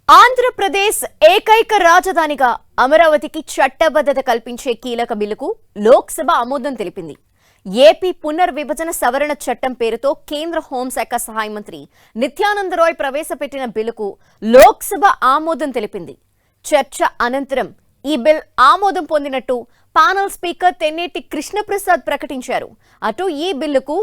ఆంధ్రప్రదేశ్ ఏకైక రాజధానిగా అమరావతికి చట్టబద్ధత కల్పించే కీలక బిల్లుకు లోక్సభ ఆమోదం తెలిపింది. ఏపీ పునర్విభజన సవరణ చట్టం పేరుతో కేంద్ర హోంశాఖ సహాయ మంత్రి నిత్యానంద రాయ్ ప్రవేశపెట్టిన బిల్లుకు లోక్సభ ఆమోదం తెలిపింది. చర్చ అనంతరం ఈ బిల్ ఆమోదం పొందినట్టు పానల్ స్పీకర్ తెన్నేటి కృష్ణప్రసాద్ ప్రకటించారు. అటు ఈ బిల్లుకు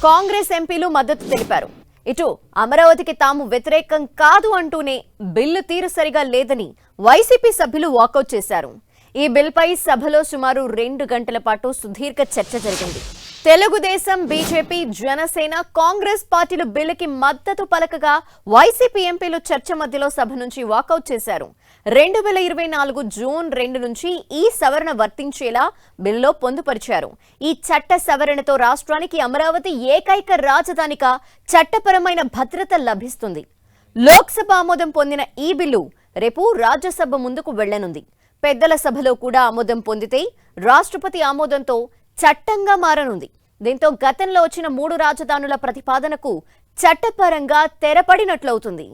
కాంగ్రెస్ ఎంపీలు మద్దతు తెలిపారు. ఇటు అమరావతికి తాము వ్యతిరేకం కాదు అంటూనే బిల్లు తీరు సరిగా లేదని వైసీపీ సభ్యులు వాకౌట్ చేశారు. ఈ బిల్పై సభలో సుమారు 2 గంటల పాటు సుదీర్ఘ చర్చ జరిగింది. తెలుగుదేశం, బీజేపీ, జనసేన, కాంగ్రెస్ పార్టీలు బిల్లుకి మద్దతు పలకగా వైసీపీ ఎంపీలు చర్చ మధ్యలో సభ నుంచి వాకౌట్ చేశారు. 2024 జూన్ 2 నుంచి ఈ సవరణ వర్తించేలా బిల్లులో పొందుపరిచారు. ఈ చట్ట సవరణతో రాష్ట్రానికి అమరావతి ఏకైక రాజధానిగా చట్టపరమైన భద్రత లభిస్తుంది. లోక్సభ ఆమోదం పొందిన ఈ బిల్లు రేపు రాజ్యసభ ముందుకు వెళ్లనుంది. పెద్దల సభలో కూడా ఆమోదం పొందితే రాష్ట్రపతి ఆమోదంతో చట్టంగా మారనుంది. దీంతో గతంలో వచ్చిన 3 రాజధానుల ప్రతిపాదనకు చట్టపరంగా తెరపడినట్లవుతుంది.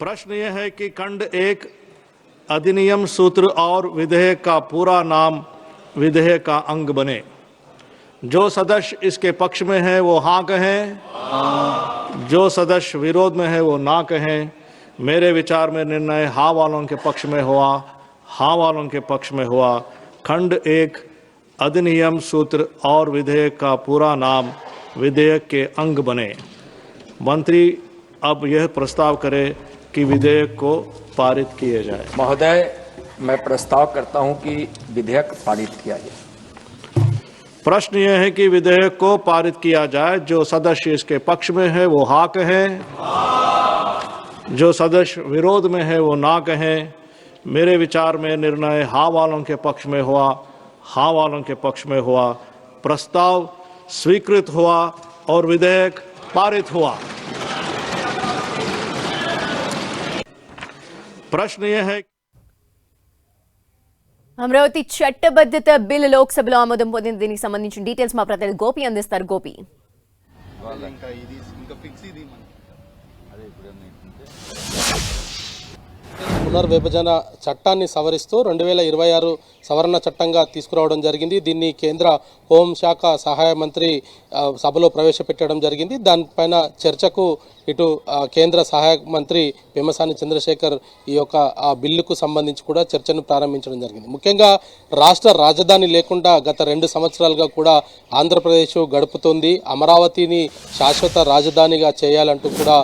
प्रश्न यह है कि खंड 1 अधिनियम सूत्र और विधेयक का पूरा नाम विधेयक का अंग बने। जो सदस्य इसके पक्ष में है वो हाँ कहें, जो सदस्य विरोध में है वो ना कहें। मेरे विचार में निर्णय हाँ वालों के पक्ष में हुआ, हाँ वालों के पक्ष में हुआ। खंड 1 अधिनियम सूत्र और विधेयक का पूरा नाम विधेयक के अंग बने। मंत्री अब यह प्रस्ताव करे कि विधेयक को पारित किए जाए। महोदय, मैं प्रस्ताव करता हूं कि विधेयक पारित किया जाए। प्रश्न यह है कि विधेयक को पारित किया जाए। जो सदस्य इसके पक्ष में है वो हाँ कहें, जो सदस्य विरोध में है वो ना कहें। मेरे विचार में निर्णय हाँ वालों के पक्ष में हुआ, हाँ वालों के पक्ष में हुआ। प्रस्ताव स्वीकृत हुआ और विधेयक पारित हुआ। प्रश्न यह है అమరావతి చట్టబద్ధత బిల్లు లోక్సభలో ఆమోదం పొందింది. దీనికి సంబంధించిన డీటెయిల్స్ మా ప్రతినిధి గోపి అందిస్తారు. గోపి, పునర్విభజన చట్టాన్ని సవరిస్తూ 2026 సవరణ చట్టంగా తీసుకురావడం జరిగింది. దీన్ని కేంద్ర హోంశాఖ సహాయ మంత్రి సభలో ప్రవేశపెట్టడం జరిగింది. దానిపైన చర్చకు ఇటు కేంద్ర సహాయ మంత్రి పెమ్మసాని చంద్రశేఖర్ ఈ యొక్క బిల్లుకు సంబంధించి కూడా చర్చను ప్రారంభించడం జరిగింది. ముఖ్యంగా రాష్ట్ర రాజధాని లేకుండా గత 2 సంవత్సరాలుగా కూడా ఆంధ్రప్రదేశ్ గడుపుతోంది. అమరావతిని శాశ్వత రాజధానిగా చేయాలంటూ కూడా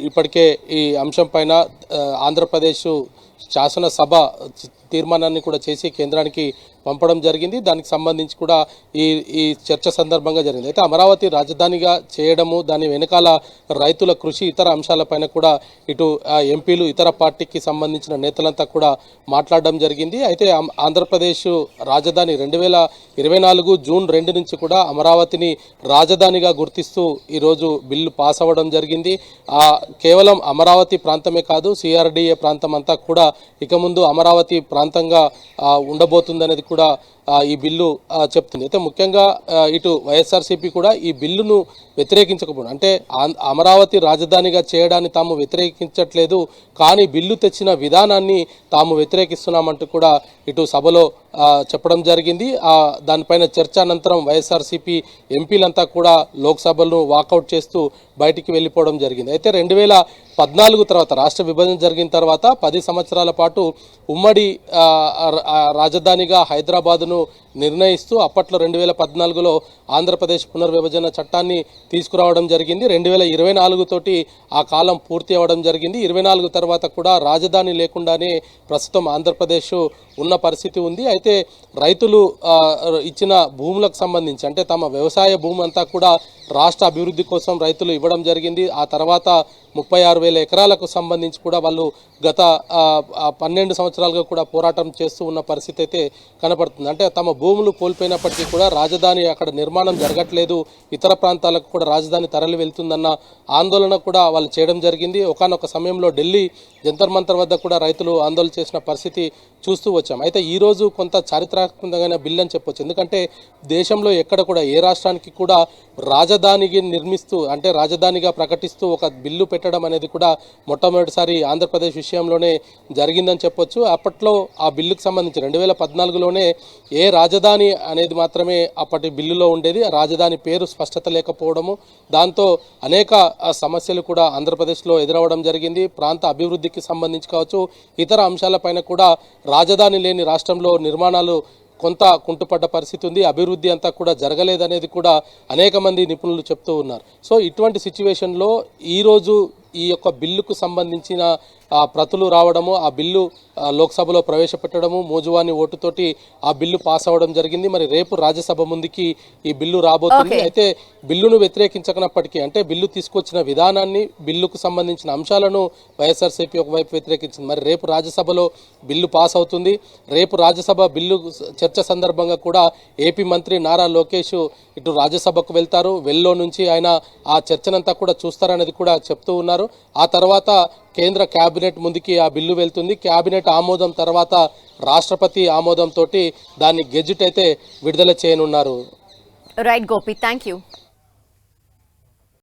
ఇప్పటికే ఈ అంశం పైన ఆంధ్రప్రదేశ్ శాసనసభ తీర్మానాన్ని కూడా చేసి కేంద్రానికి పంపడం జరిగింది. దానికి సంబంధించి కూడా ఈ చర్చ సందర్భంగా జరిగింది. అయితే అమరావతి రాజధానిగా చేయడము, దాని వెనకాల రైతుల కృషి, ఇతర అంశాలపైన కూడా ఇటు ఎంపీలు, ఇతర పార్టీకి సంబంధించిన నేతలంతా కూడా మాట్లాడడం జరిగింది. అయితే ఆంధ్రప్రదేశ్ రాజధాని 2024 జూన్ 2 నుంచి కూడా అమరావతిని రాజధానిగా గుర్తిస్తూ ఈరోజు బిల్లు పాస్ అవ్వడం జరిగింది. కేవలం అమరావతి ప్రాంతమే కాదు, సిఆర్డిఏ ప్రాంతం అంతా కూడా ఇక ముందు అమరావతి ప్రాంతంగా ఉండబోతుందనేది కూడా ఈ బిల్లు చెప్తుంది. అయితే ముఖ్యంగా ఇటు వైఎస్ఆర్సీపీ కూడా ఈ బిల్లును వ్యతిరేకించకపోవడం, అంటే అమరావతి రాజధానిగా చేయడాన్ని తాము వ్యతిరేకించట్లేదు, కానీ బిల్లు తెచ్చిన విధానాన్ని తాము వ్యతిరేకిస్తున్నామంటూ కూడా ఇటు సభలో చెప్పడం జరిగింది. దానిపైన చర్చ అనంతరం వైఎస్ఆర్సీపీ ఎంపీలంతా కూడా లోక్సభను వాకౌట్ చేస్తూ బయటికి వెళ్ళిపోవడం జరిగింది. అయితే 2014 తర్వాత రాష్ట్ర విభజన జరిగిన తర్వాత 10 సంవత్సరాల పాటు ఉమ్మడి రాజధానిగా హైదరాబాదును నిర్ణయిస్తూ అప్పట్లో 2014లో ఆంధ్రప్రదేశ్ పునర్విభజన చట్టాన్ని తీసుకురావడం జరిగింది. 2024 తోటి ఆ కాలం పూర్తి అవ్వడం జరిగింది. 24 తర్వాత కూడా రాజధాని లేకుండానే ప్రస్తుతం ఆంధ్రప్రదేశ్ ఉన్న పరిస్థితి ఉంది. అయితే రైతులు ఇచ్చిన భూములకు సంబంధించి, అంటే తమ వ్యవసాయ భూమి అంతా కూడా రాష్ట్ర అభివృద్ధి కోసం రైతులు ఇవ్వడం జరిగింది. ఆ తర్వాత 36,000 ఎకరాలకు సంబంధించి కూడా వాళ్ళు గత 12 సంవత్సరాలుగా కూడా పోరాటం చేస్తూ ఉన్న పరిస్థితి అయితే కనపడుతుంది. అంటే తమ భూములు కోల్పోయినప్పటికీ కూడా రాజధాని అక్కడ నిర్మాణం జరగట్లేదు, ఇతర ప్రాంతాలకు కూడా రాజధాని తరలి వెళ్తుందన్న ఆందోళన కూడా వాళ్ళు చేయడం జరిగింది. ఒకానొక సమయంలో ఢిల్లీ జంతర్ మంతర్ వద్ద కూడా రైతులు ఆందోళన చేసిన పరిస్థితి చూస్తూ వచ్చాం. అయితే ఈరోజు కొంత చారిత్రాత్మకమైన బిల్ అని చెప్పొచ్చు. ఎందుకంటే దేశంలో ఎక్కడ కూడా ఏ రాష్ట్రానికి కూడా రాజధానికి నిర్మిస్తూ అంటే రాజధానిగా ప్రకటిస్తూ ఒక బిల్లు పెట్టడం అనేది కూడా మొట్టమొదటిసారి ఆంధ్రప్రదేశ్ విషయంలోనే జరిగిందని చెప్పొచ్చు. అప్పట్లో ఆ బిల్లుకు సంబంధించి 2014లోనే ఏ రాజధాని అనేది మాత్రమే అప్పటి బిల్లులో ఉండేది. ఆ రాజధాని పేరు స్పష్టత లేకపోవడము, దాంతో అనేక సమస్యలు కూడా ఆంధ్రప్రదేశ్లో ఎదురవడం జరిగింది. ప్రాంత అభివృద్ధికి సంబంధించి కావచ్చు, ఇతర అంశాలపైన కూడా రాజధాని లేని రాష్ట్రంలో నిర్మాణాలు కొంత కుంటుపడ్డ పరిస్థితి ఉంది. అభివృద్ధి అంతా కూడా జరగలేదనేది కూడా అనేక మంది నిపుణులు చెప్తూ ఉన్నారు. సో ఇటువంటి సిచ్యువేషన్లో ఈరోజు ఈ యొక్క బిల్లుకు సంబంధించిన ప్రతులు రావడము, ఆ బిల్లు లోక్సభలో ప్రవేశపెట్టడము, మోజువాని ఓటుతోటి ఆ బిల్లు పాస్ అవ్వడం జరిగింది. మరి రేపు రాజ్యసభ ముందుకి ఈ బిల్లు రాబోతుంది. అయితే బిల్లును వ్యతిరేకించకనప్పటికీ అంటే బిల్లు తీసుకొచ్చిన విధానాన్ని, బిల్లుకు సంబంధించిన అంశాలను వైఎస్ఆర్సీపీ ఒకవైపు వ్యతిరేకించింది. మరి రేపు రాజ్యసభలో బిల్లు పాస్ అవుతుంది. రేపు రాజ్యసభ బిల్లు చర్చ సందర్భంగా కూడా ఏపీ మంత్రి నారా లోకేష్ ఇటు రాజ్యసభకు వెళ్తారు. వెల్లో నుంచి ఆయన ఆ చర్చనంతా కూడా చూస్తారనేది కూడా చెప్తూ ఉన్నారు. ఆ తర్వాత కేంద్ర కేబినెట్ ముందుకి ఆ బిల్లు వెళ్తుంది. కేబినెట్ ఆమోదం తర్వాత రాష్ట్రపతి ఆమోదంతో దాన్ని గెజిట్ అయితే విడుదల చేయనున్నారు. Right Gopi, thank you.